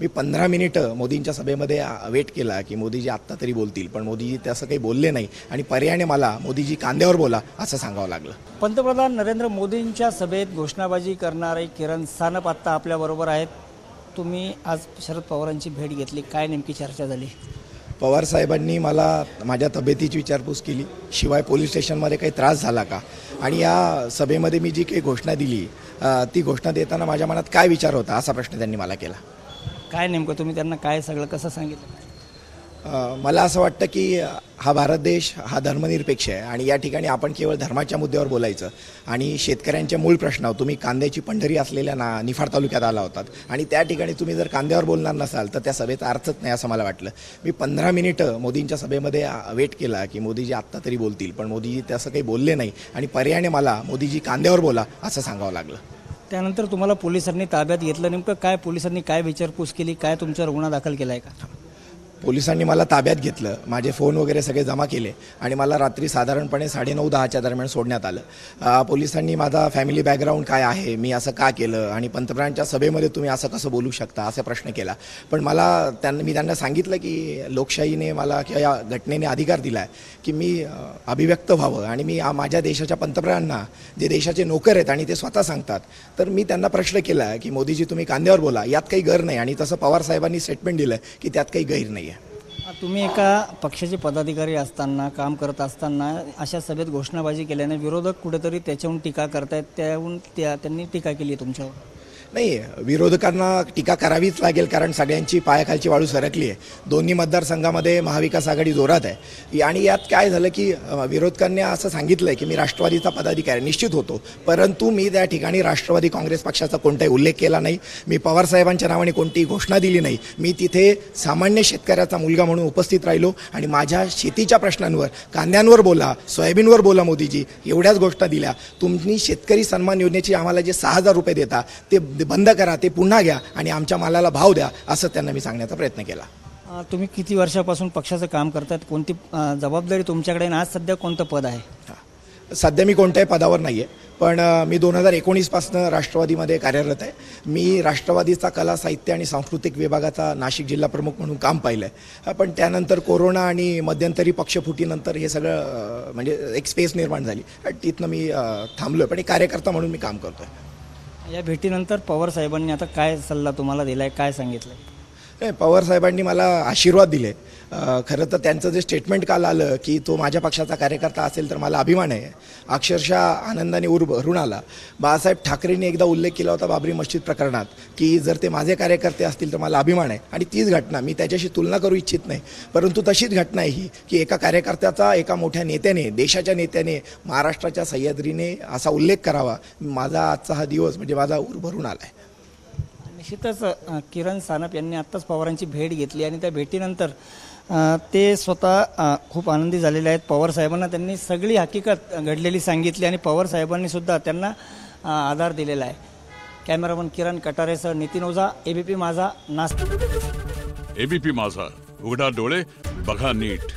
मी 15 मिनिटं मोदींच्या सभेमध्ये वेट केला की मोदीजी आत्ता तरी बोलतील, पण मोदीजी तसं काही बोलले नाही आणि पर्यायाने मला मोदीजी कांद्यावर बोला असं सांगावं लागलं. पंतप्रधान नरेंद्र मोदींच्या सभेत घोषणाबाजी करणारे किरण सानप आत्ता आपल्याबरोबर आहेत. तुम्ही आज शरद पवारांची भेट घेतली, काय नेमकी चर्चा झाली? पवार साहेबांनी मला माझ्या तब्येतीची विचारपूस केली, शिवाय पोलीस स्टेशनमध्ये काही त्रास झाला का, आणि या सभेमध्ये मी जी काही घोषणा दिली ती घोषणा देताना माझ्या मनात काय विचार होता असा प्रश्न त्यांनी मला केला. काय नेमकं तुम्ही त्यांना काय सगळं कसं सांगितलं? मला असं वाटतं की हा भारत देश हा धर्मनिरपेक्ष आहे आणि या ठिकाणी आपण केवळ धर्माच्या मुद्द्यावर बोलायचं. आणि शेतकऱ्यांच्या मूळ प्रश्नावर तुम्ही कांद्याची पंढरी असलेल्या निफाड तालुक्यात आला होतात आणि त्या ठिकाणी तुम्ही जर कांद्यावर बोलणार नसाल तर त्या सभेचा अर्थच नाही असं मला वाटलं. मी 15 मिनिटं मोदींच्या सभेमध्ये वेट केला की मोदीजी आत्ता तरी बोलतील, पण मोदीजी तसं काही बोलले नाही आणि पर्यायाने मला मोदीजी कांद्यावर बोला असं सांगावं लागलं. त्यानंतर तुम्हाला पोलिसांनी ताब्यात घेतलं, नेमकं काय पोलिसांनी काय विचारपूस केली, काय तुमच्यावर गुन्हा दाखल केला आहे का? पोलिसांनी मला ताब्यात घेतलं, माझे फोन वगैरे सगळे जमा केले आणि मला रात्री साधारणपणे 9:30-10च्या दरम्यान सोडण्यात आलं. पोलिसांनी माझा फॅमिली बॅकग्राऊंड काय आहे, मी असं का केलं आणि पंतप्रधानांच्या सभेमध्ये तुम्ही असं कसं बोलू शकता असा प्रश्न केला. पण मी त्यांना सांगितलं की लोकशाहीने मला किंवा या घटनेने अधिकार दिला आहे की मी अभिव्यक्त व्हावं आणि मी माझ्या देशाच्या पंतप्रधानांना, जे देशाचे नोकर आहेत आणि ते स्वतः सांगतात, तर मी त्यांना प्रश्न केला की मोदीजी तुम्ही कांद्यावर बोला, यात काही गैर नाही. आणि तसं पवार साहेबांनी स्टेटमेंट दिलं की त्यात काही गैर नाही आहे. तुम्ही एका पक्षाचे पदाधिकारी असताना, काम करत असताना अशा सभेत घोषणाबाजी केल्याने विरोधक कुठेतरी त्याच्याहून टीका करतायत, त्यांनी टीका केली आहे तुमच्यावर? नाही, विरोधकांना टीका करावीच लागेल, कारण सगळ्यांची पायाखालची वाळू सरकली आहे. दोन्ही मतदारसंघामध्ये महाविकास आघाडी जोरात आहे आणि यात काय झालं की विरोधकांनी असं सांगितलं आहे की मी राष्ट्रवादीचा पदाधिकारी निश्चित होतो, परंतु मी त्या ठिकाणी राष्ट्रवादी काँग्रेस पक्षाचा कोणताही उल्लेख केला नाही. मी पवार साहेबांच्या नावाने कोणतीही घोषणा दिली नाही. मी तिथे सामान्य शेतकऱ्याचा मुलगा म्हणून उपस्थित राहिलो आणि माझ्या शेतीच्या प्रश्नांवर, कांद्यांवर बोला, सोयाबीनवर बोला मोदीजी, एवढ्याच गोष्टी दिल्या. तुम्ही शेतकरी सन्मान योजनेची आम्हाला जे 6,000 रुपये देता ते बंद करा, ते पुन्हा घ्या आणि आमच्या मालाला भाव द्या, असं त्यांना मी सांगण्याचा प्रयत्न केला. तुम्ही किती वर्षापासून पक्षाचं काम करतात, कोणती जबाबदारी तुमच्याकडे, आज सध्या कोणतं पद आहे? सध्या मी कोणत्याही पदावर नाही आहे, पण मी 2019 पासून राष्ट्रवादीमध्ये कार्यरत आहे. मी राष्ट्रवादीचा कला, साहित्य आणि सांस्कृतिक विभागाचा नाशिक जिल्हा प्रमुख म्हणून काम पाहिलं आहे. पण त्यानंतर कोरोना आणि मध्यंतरी पक्षफुटीनंतर हे सगळं म्हणजे एक स्पेस निर्माण झाली, तिथनं मी थांबलो आहे, पण एक कार्यकर्ता म्हणून मी काम करतो आहे. या भेटीनंतर पवार साहेबांनी आता काय सल्ला तुम्हाला दिला आहे, काय सांगितलं? पवार साहेबांनी मला आशीर्वाद दिले. खरं तर त्यांचं जे स्टेटमेंट काल आलं की तो माझ्या पक्षाचा कार्यकर्ता असेल तर मला अभिमान आहे. अक्षरशः आनंदाने भरून आला. बाळासाहेब ठाकरेंनी एकदा उल्लेख केला होता बाबरी मस्जिद प्रकरणात की जर ते माझे कार्यकर्ते असतील तर मला अभिमान आहे, आणि तीच घटना, मी त्याच्याशी तुलना करू इच्छित नाही, परंतु तशीच घटना आहे ही की एका कार्यकर्त्याचा, एका मोठ्या नेत्याने, देशाच्या नेत्याने, महाराष्ट्राच्या सह्याद्रीने असा उल्लेख करावा. माझा आजचा हा दिवस म्हणजे माझा भरून आला आहे. निश्चितच किरण सानप यांनी आत्ताच पवारांची भेट घेतली आणि त्या भेटीनंतर ते स्वतः खूप आनंदी झालेले आहेत. पवार साहेबांना त्यांनी सगळी हकीकत घडलेली सांगितली आणि पवार साहेबांनी सुद्धा त्यांना आधार दिलेला आहे. कॅमेरामन किरण कटारेसह नितीन ओझा, एबीपी माझा, नाशिक. एबीपी माझा, उघडा डोळे बघा नीट.